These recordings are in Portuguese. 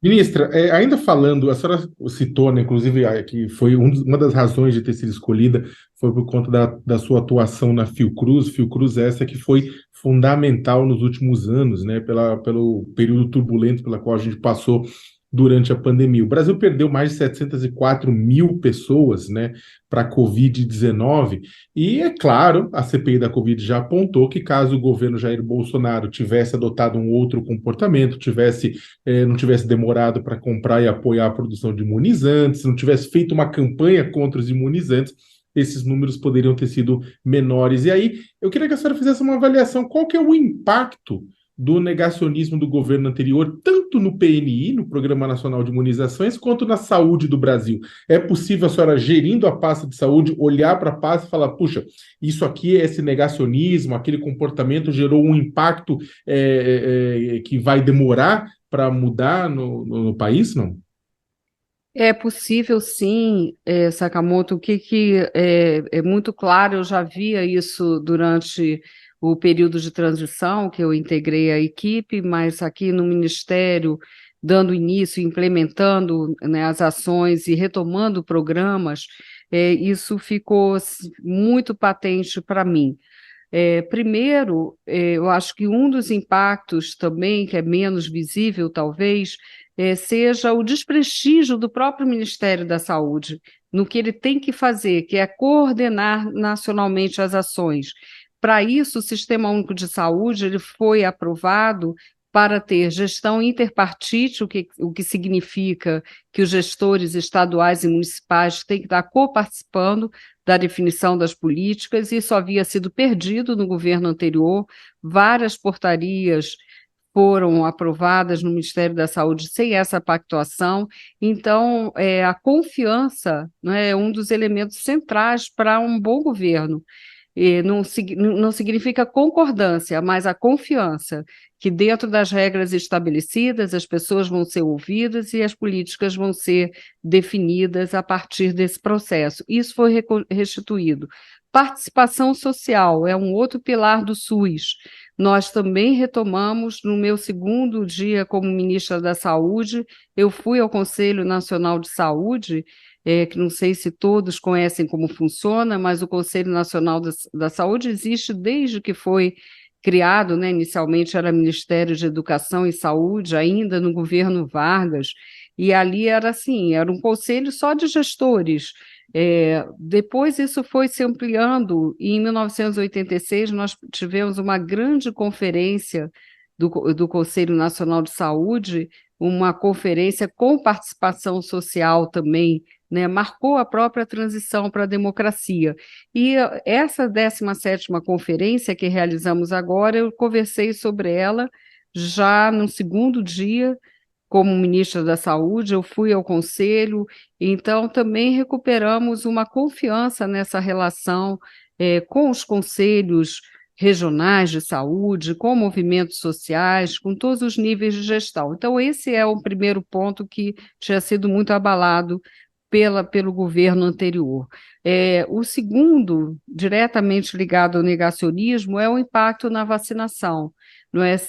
Ministra, ainda falando, a senhora citou, né, inclusive, que foi uma das razões de ter sido escolhida foi por conta da sua atuação na Fiocruz, Fiocruz essa que foi fundamental nos últimos anos, né, pelo período turbulento pela qual a gente passou durante a pandemia. O Brasil perdeu mais de 704 mil pessoas, né, para a Covid-19, e é claro, a CPI da Covid já apontou que caso o governo Jair Bolsonaro tivesse adotado um outro comportamento, não tivesse demorado para comprar e apoiar a produção de imunizantes, não tivesse feito uma campanha contra os imunizantes, esses números poderiam ter sido menores. E aí, eu queria que a senhora fizesse uma avaliação, qual que é o impacto do negacionismo do governo anterior, tanto no PNI, no Programa Nacional de Imunizações, quanto na saúde do Brasil. É possível a senhora, gerindo a pasta de saúde, olhar para a pasta e falar, puxa, isso aqui, esse negacionismo, aquele comportamento gerou um impacto que vai demorar para mudar no país, não? É possível, sim, Sakamoto. O que é muito claro, eu já via isso durante o período de transição que eu integrei a equipe, mas aqui no Ministério, dando início, implementando, né, as ações e retomando programas, isso ficou muito patente para mim. Primeiro, eu acho que um dos impactos também, que é menos visível, talvez, seja o desprestígio do próprio Ministério da Saúde no que ele tem que fazer, que é coordenar nacionalmente as ações. Para isso, o Sistema Único de Saúde ele foi aprovado para ter gestão interpartite, o que significa que os gestores estaduais e municipais têm que estar coparticipando da definição das políticas. Isso havia sido perdido no governo anterior, várias portarias foram aprovadas no Ministério da Saúde sem essa pactuação. Então, a confiança, né, é um dos elementos centrais para um bom governo. E não significa concordância, mas a confiança que dentro das regras estabelecidas as pessoas vão ser ouvidas e as políticas vão ser definidas a partir desse processo. Isso foi restituído. Participação social é um outro pilar do SUS. Nós também retomamos, no meu segundo dia como ministra da Saúde, eu fui ao Conselho Nacional de Saúde, que não sei se todos conhecem como funciona, mas o Conselho Nacional da Saúde existe desde que foi criado, né? Inicialmente era Ministério de Educação e Saúde, ainda no governo Vargas, e ali era assim, era um conselho só de gestores. Depois isso foi se ampliando, e em 1986 nós tivemos uma grande conferência do Conselho Nacional de Saúde, uma conferência com participação social também, né, marcou a própria transição para a democracia. E essa 17ª conferência que realizamos agora, eu conversei sobre ela já no segundo dia, como ministra da Saúde, eu fui ao conselho, então também recuperamos uma confiança nessa relação com os conselhos regionais de saúde, com movimentos sociais, com todos os níveis de gestão. Então, esse é o primeiro ponto que tinha sido muito abalado pelo governo anterior. O segundo, diretamente ligado ao negacionismo, é o impacto na vacinação.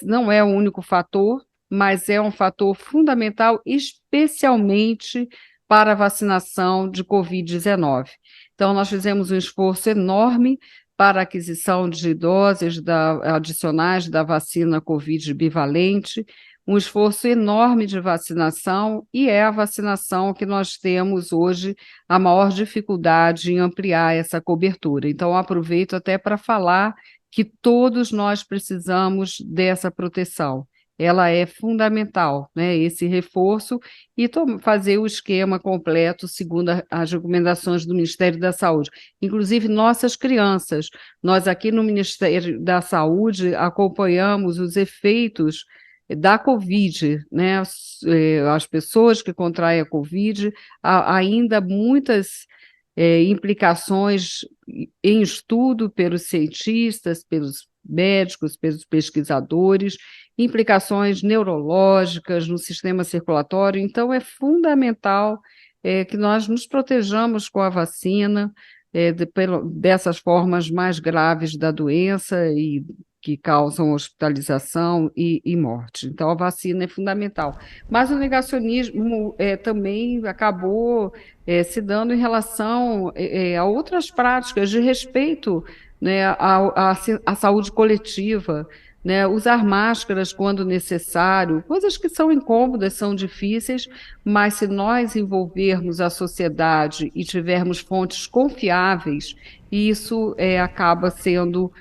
Não é o único fator, mas é um fator fundamental, especialmente para a vacinação de Covid-19. Então, nós fizemos um esforço enorme para a aquisição de doses adicionais da vacina Covid bivalente, um esforço enorme de vacinação, e é a vacinação que nós temos hoje a maior dificuldade em ampliar essa cobertura. Então, aproveito até para falar que todos nós precisamos dessa proteção. Ela é fundamental, né? Esse reforço e fazer o esquema completo segundo as recomendações do Ministério da Saúde. Inclusive, nossas crianças. Nós aqui no Ministério da Saúde acompanhamos os efeitos da Covid, né? As pessoas que contraem a Covid, há ainda muitas implicações em estudo pelos cientistas, pelos médicos, pelos pesquisadores, implicações neurológicas no sistema circulatório. Então, é fundamental que nós nos protejamos com a vacina dessas formas mais graves da doença e que causam hospitalização e morte. Então, a vacina é fundamental. Mas o negacionismo também acabou se dando em relação a outras práticas de respeito, né, à saúde coletiva, né, usar máscaras quando necessário, coisas que são incômodas, são difíceis, mas se nós envolvermos a sociedade e tivermos fontes confiáveis, isso acaba sendo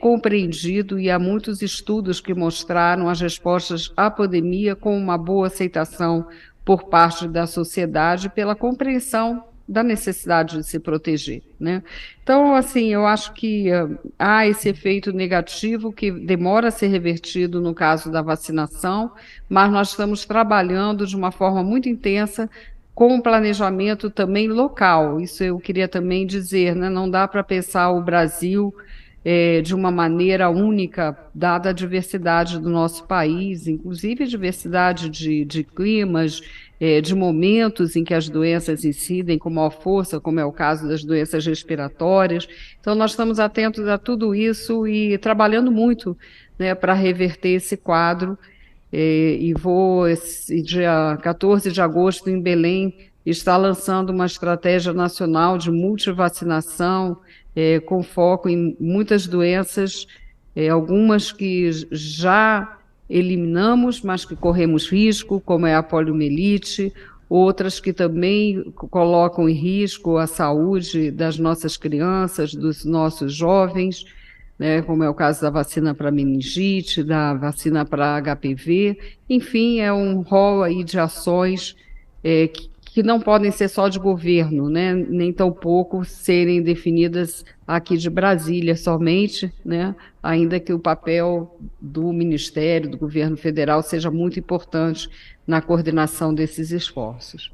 compreendido, e há muitos estudos que mostraram as respostas à pandemia com uma boa aceitação por parte da sociedade pela compreensão da necessidade de se proteger, né? Então, assim, eu acho que há esse efeito negativo que demora a ser revertido no caso da vacinação, mas nós estamos trabalhando de uma forma muito intensa com um planejamento também local. Isso eu queria também dizer, né? Não dá para pensar o Brasil de uma maneira única, dada a diversidade do nosso país, inclusive a diversidade de climas, de momentos em que as doenças incidem com maior força, como é o caso das doenças respiratórias. Então, nós estamos atentos a tudo isso e trabalhando muito, né, para reverter esse quadro. E vou, esse dia 14 de agosto, em Belém, estar lançando uma estratégia nacional de multivacinação, com foco em muitas doenças, algumas que já eliminamos, mas que corremos risco, como é a poliomielite, outras que também colocam em risco a saúde das nossas crianças, dos nossos jovens, né, como é o caso da vacina para meningite, da vacina para HPV, enfim, é um rol aí de ações que não podem ser só de governo, né, nem tampouco serem definidas aqui de Brasília somente, né, ainda que o papel do Ministério, do governo federal, seja muito importante na coordenação desses esforços.